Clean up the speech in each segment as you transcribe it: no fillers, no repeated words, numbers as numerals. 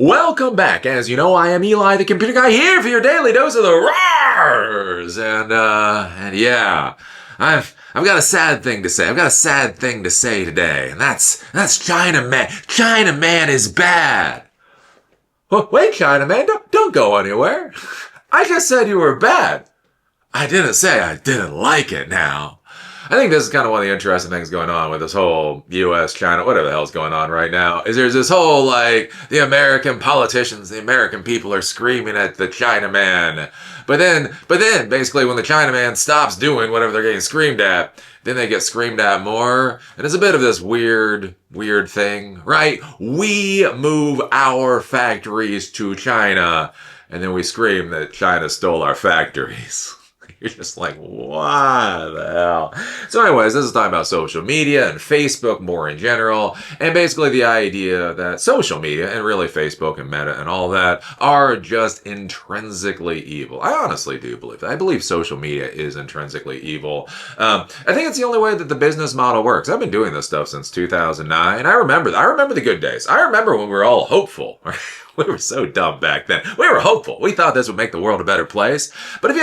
Welcome back. As you know, I am Eli, the computer guy, here for your daily dose of the roars. And yeah, I've got a sad thing to say. I've got a sad thing to say today, and that's China Man. China Man is bad. Wait, China Man, don't go anywhere. I just said you were bad. I didn't say I didn't like it now. I think this is kind of one of the interesting things going on with this whole U.S., China, whatever the hell's going on right now, is there's this whole, like, the American politicians, the American people are screaming at the Chinaman. But then, basically, when the Chinaman stops doing whatever they're getting screamed at, then they get screamed at more. And it's a bit of this weird thing, right? We move our factories to China, and then we scream that China stole our factories. You're just like, what the hell? So anyways, this is talking about social media and Facebook more in general. And basically the idea that social media and really Facebook and Meta and all that are just intrinsically evil. I honestly do believe that. I believe social media is intrinsically evil. I think it's the only way that the business model works. I've been doing this stuff since 2009. I remember the good days. I remember when we were all hopeful. We were so dumb back then. We were hopeful. We thought this would make the world a better place. But if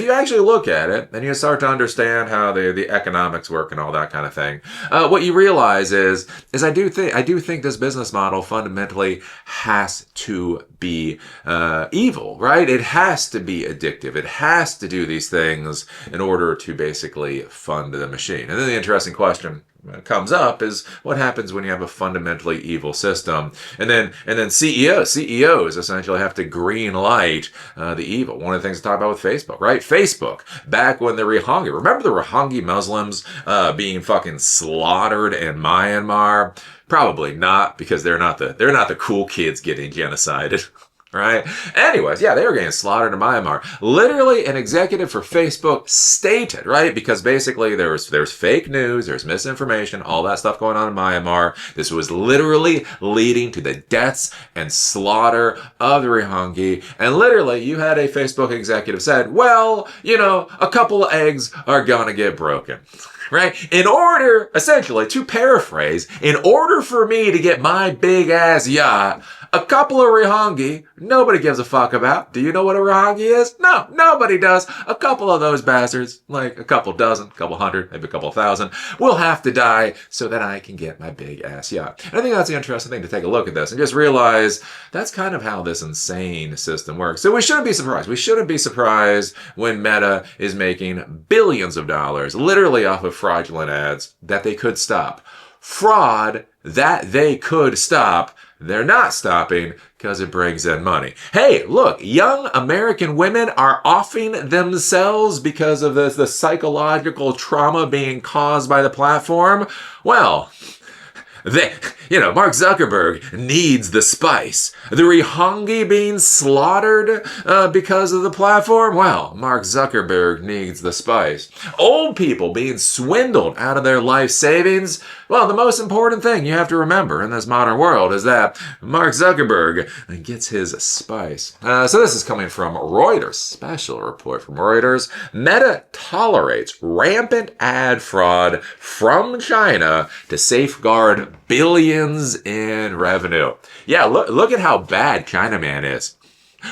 you actually look at it and you start to understand how the economics work and all that kind of thing, what you realize is I do think this business model fundamentally has to be evil, right? It has to be addictive. It has to do these things in order to basically fund the machine. And then the interesting question comes up is what happens when you have a fundamentally evil system, and then CEOs essentially have to green light the evil. One of the things to talk about with Facebook, right? Facebook, back when the Rohingya, remember the Rohingya Muslims being fucking slaughtered in Myanmar? Probably not, because they're not the cool kids getting genocided. Right? Anyways, yeah, they were getting slaughtered in Myanmar. Literally, an executive for Facebook stated, right? Because basically there's fake news, there's misinformation, all that stuff going on in Myanmar. This was literally leading to the deaths and slaughter of the Rohingya. And literally, you had a Facebook executive said, well, a couple of eggs are gonna get broken. Right? In order, essentially, to paraphrase, in order for me to get my big ass yacht, a couple of Rohingya, nobody gives a fuck about. Do you know what a Rohingya is? No, nobody does. A couple of those bastards, like a couple dozen, a couple hundred, maybe a couple thousand, will have to die so that I can get my big ass yacht. And I think that's the interesting thing to take a look at this and just realize that's kind of how this insane system works. So we shouldn't be surprised. We shouldn't be surprised when Meta is making billions of dollars, literally off of fraudulent ads that they could stop. Fraud that they could stop. They're not stopping because it brings in money. Hey, look, young American women are offing themselves because of the psychological trauma being caused by the platform. Well, Mark Zuckerberg needs the spice. The Rohingya being slaughtered because of the platform? Well, Mark Zuckerberg needs the spice. Old people being swindled out of their life savings? Well, the most important thing you have to remember in this modern world is that Mark Zuckerberg gets his spice. So this is coming from Reuters, special report from Reuters. Meta tolerates rampant ad fraud from China to safeguard billions in revenue. Yeah, look at how bad Chinaman is.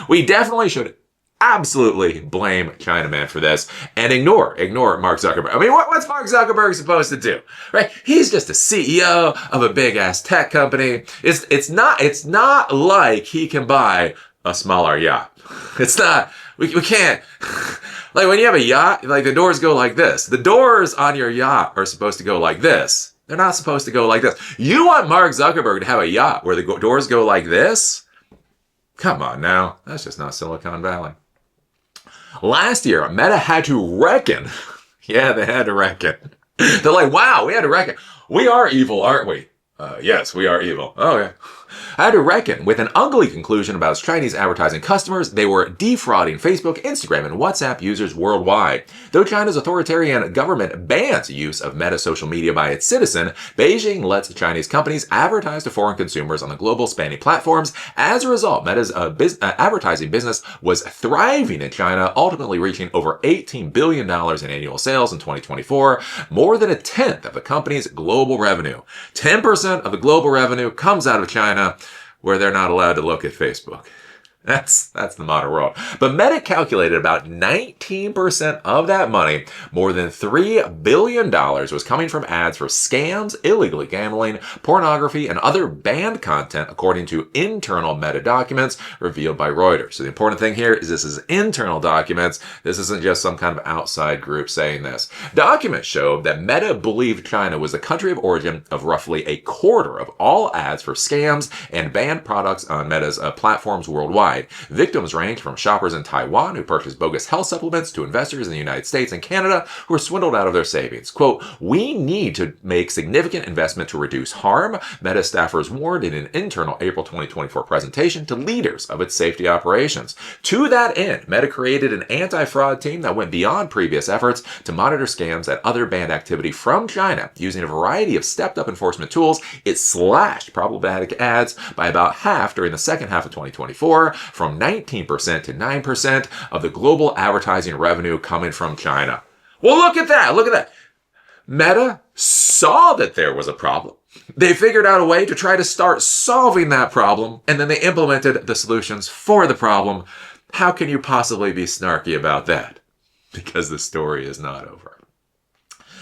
We definitely should absolutely blame Chinaman for this and ignore Mark Zuckerberg. I mean, what's Mark Zuckerberg supposed to do? Right? He's just a CEO of a big ass tech company. It's not like he can buy a smaller yacht. It's not. We can't. Like when you have a yacht, like the doors go like this. The doors on your yacht are supposed to go like this. They're not supposed to go like this. You want Mark Zuckerberg to have a yacht where the doors go like this? Come on now. That's just not Silicon Valley. Last year, Meta had to reckon. Yeah, they had to reckon. They're like, wow, we had to reckon. We are evil, aren't we? Yes, we are evil. Oh, yeah. I had to reckon with an ugly conclusion about its Chinese advertising customers. They were defrauding Facebook, Instagram, and WhatsApp users worldwide. Though China's authoritarian government bans use of Meta social media by its citizen, Beijing lets Chinese companies advertise to foreign consumers on the global spanning platforms. As a result, Meta's advertising business was thriving in China, ultimately reaching over $18 billion in annual sales in 2024, more than a tenth of the company's global revenue. 10% of the global revenue comes out of China. where they're not allowed to look at Facebook. That's the modern world. But Meta calculated about 19% of that money, more than $3 billion, was coming from ads for scams, illegally gambling, pornography, and other banned content, according to internal Meta documents revealed by Reuters. So the important thing here is this is internal documents. This isn't just some kind of outside group saying this. Documents showed that Meta believed China was the country of origin of roughly a quarter of all ads for scams and banned products on Meta's platforms worldwide. Victims range from shoppers in Taiwan who purchased bogus health supplements to investors in the United States and Canada who were swindled out of their savings. Quote, "We need to make significant investment to reduce harm," Meta staffers warned in an internal April 2024 presentation to leaders of its safety operations. To that end, Meta created an anti-fraud team that went beyond previous efforts to monitor scams and other banned activity from China. Using a variety of stepped-up enforcement tools, it slashed problematic ads by about half during the second half of 2024, from 19% to 9% of the global advertising revenue coming from China. Well, look at that. Look at that. Meta saw that there was a problem. They figured out a way to try to start solving that problem, and then they implemented the solutions for the problem. How can you possibly be snarky about that? Because the story is not over.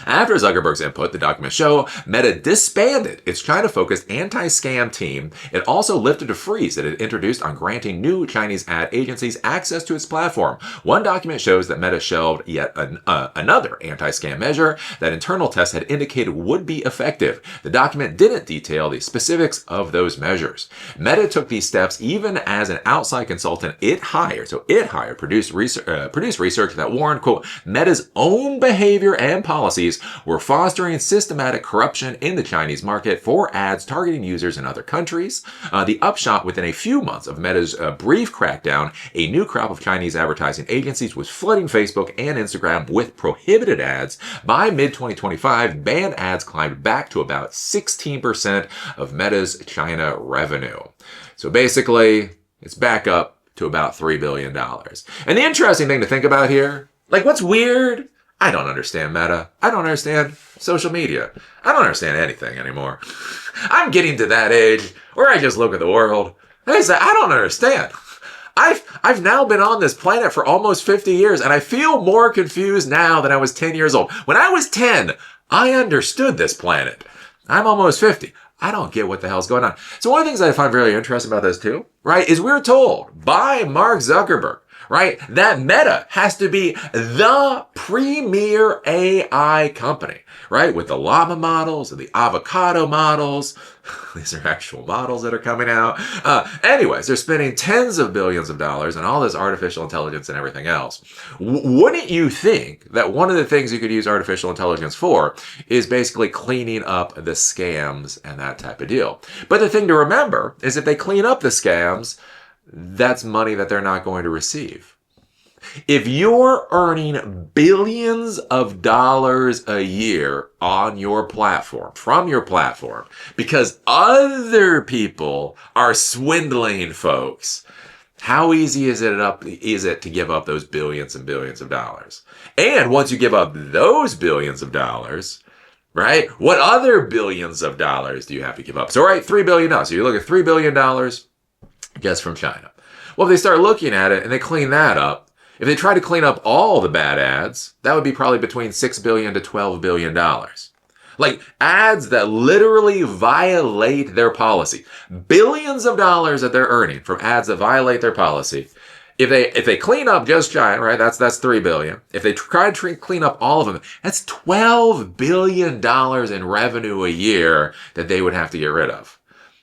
After Zuckerberg's input, the documents show Meta disbanded its China-focused anti-scam team. It also lifted a freeze that it introduced on granting new Chinese ad agencies access to its platform. One document shows that Meta shelved yet another anti-scam measure that internal tests had indicated would be effective. The document didn't detail the specifics of those measures. Meta took these steps even as an outside consultant it hired produced research that warned, quote, Meta's own behavior and policies were fostering systematic corruption in the Chinese market for ads targeting users in other countries. The upshot, within a few months of Meta's brief crackdown, a new crop of Chinese advertising agencies was flooding Facebook and Instagram with prohibited ads. By mid-2025, banned ads climbed back to about 16% of Meta's China revenue. So basically, it's back up to about $3 billion. And the interesting thing to think about here, like what's weird? I don't understand Meta. I don't understand social media. I don't understand anything anymore. I'm getting to that age where I just look at the world and I say, I don't understand. I've now been on this planet for almost 50 years and I feel more confused now than I was 10 years old. When I was 10, I understood this planet. I'm almost 50. I don't get what the hell's going on. So one of the things I find very interesting about this too, right, is we're told by Mark Zuckerberg, right, that Meta has to be the premier AI company, right, with the llama models and the avocado models. These are actual models that are coming out. Anyways, they're spending tens of billions of dollars on all this artificial intelligence and everything else. Wouldn't you think that one of the things you could use artificial intelligence for is basically cleaning up the scams and that type of deal? But the thing to remember is if they clean up the scams, that's money that they're not going to receive. If you're earning billions of dollars a year on your platform, from your platform, because other people are swindling folks, how easy is it to give up those billions and billions of dollars? And once you give up those billions of dollars, right, what other billions of dollars do you have to give up? So, right, $3 billion. So you look at $3 billion just from China. Well, if they start looking at it and they clean that up, if they try to clean up all the bad ads, that would be probably between $6 billion to $12 billion. Like ads that literally violate their policy. Billions of dollars that they're earning from ads that violate their policy. If they clean up just China, right, that's $3 billion. If they try to clean up all of them, that's $12 billion in revenue a year that they would have to get rid of.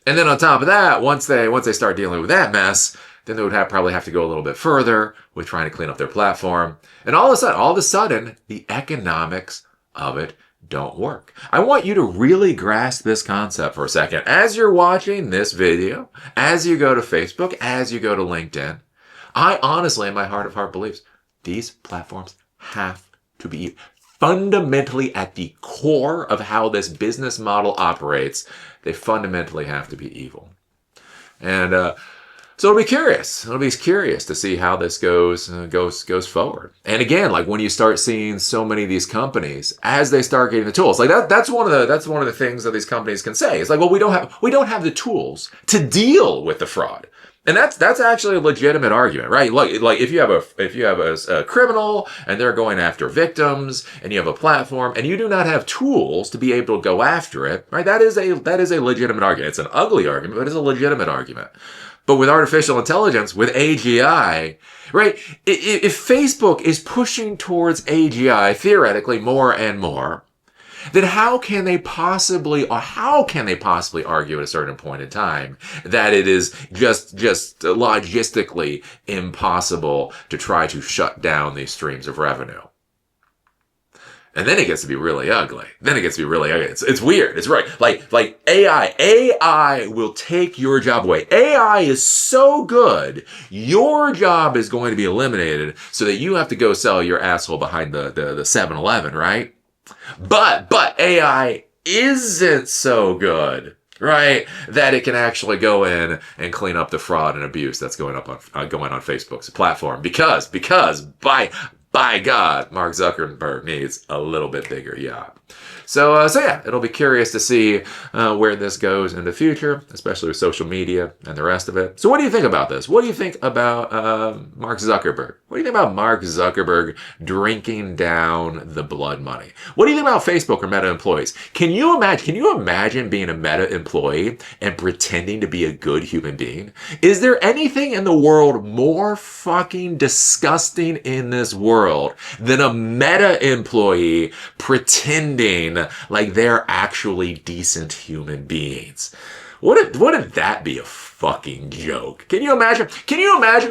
And then on top of that, once they start dealing with that mess, then they would probably have to go a little bit further with trying to clean up their platform. And all of a sudden, the economics of it don't work. I want you to really grasp this concept for a second. As you're watching this video, as you go to Facebook, as you go to LinkedIn, I honestly, in my heart of heart believes, these platforms have to be fundamentally at the core of how this business model operates. They fundamentally have to be evil. And So it'll be curious. It'll be curious to see how this goes forward. And again, like when you start seeing so many of these companies as they start getting the tools, like that's one of the things that these companies can say. It's like, well, we don't have the tools to deal with the fraud. And that's actually a legitimate argument, right? Like if you have a criminal and they're going after victims, and you have a platform and you do not have tools to be able to go after it, right? That is a legitimate argument. It's an ugly argument, but it's a legitimate argument. But with artificial intelligence, with AGI, right? If Facebook is pushing towards AGI theoretically more and more, then how can they possibly argue at a certain point in time that it is just logistically impossible to try to shut down these streams of revenue? And then it gets to be really ugly. It's weird. It's right. Like AI will take your job away. AI is so good, your job is going to be eliminated so that you have to go sell your asshole behind the 7-Eleven, right? But AI isn't so good, right, that it can actually go in and clean up the fraud and abuse that's going on Facebook's platform because by God, Mark Zuckerberg needs a little bit bigger yacht. So yeah, it'll be curious to see where this goes in the future, especially with social media and the rest of it. So what do you think about this? What do you think about Mark Zuckerberg? What do you think about Mark Zuckerberg drinking down the blood money? What do you think about Facebook or Meta employees? Can you imagine being a Meta employee and pretending to be a good human being? Is there anything in the world more fucking disgusting in this world than a Meta employee pretending like they're actually decent human beings? Wouldn't that be a fucking joke? Can you imagine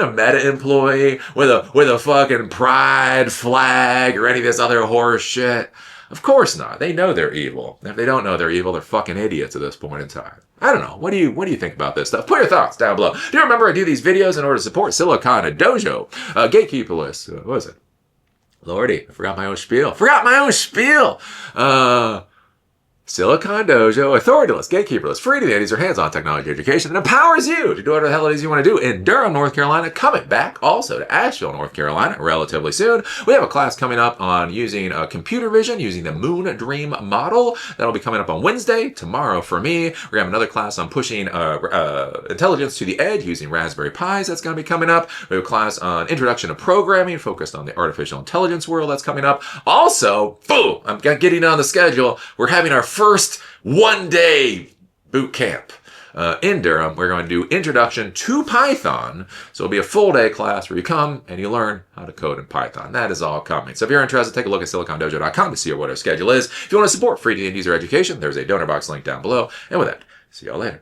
a Meta employee with a fucking pride flag or any of this other horse shit? Of course not. They know they're evil. If they don't know they're evil, they're fucking idiots at this point in time. I don't know. What do you think about this stuff? Put your thoughts down below. Do you remember I do these videos in order to support Silicon and Dojo? Gatekeeper list. What was it? Lordy, I forgot my own spiel. Silicon Dojo, authorityless, gatekeeperless, free to the 80s or hands-on technology education that empowers you to do whatever the hell it is you want to do in Durham, North Carolina. Coming back also to Asheville, North Carolina relatively soon. We have a class coming up on using computer vision, using the Moon Dream model. That'll be coming up on Wednesday, tomorrow for me. We're going to have another class on pushing intelligence to the edge using Raspberry Pis. That's going to be coming up. We have a class on introduction to programming focused on the artificial intelligence world. That's coming up. Also, boom, I'm getting on the schedule. We're having our first one-day boot camp in Durham. We're going to do introduction to Python. So it'll be a full-day class where you come and you learn how to code in Python. That is all coming. So if you're interested, take a look at silicondojo.com to see what our schedule is. If you want to support free to end user education, there's a donor box link down below. And with that, see y'all later.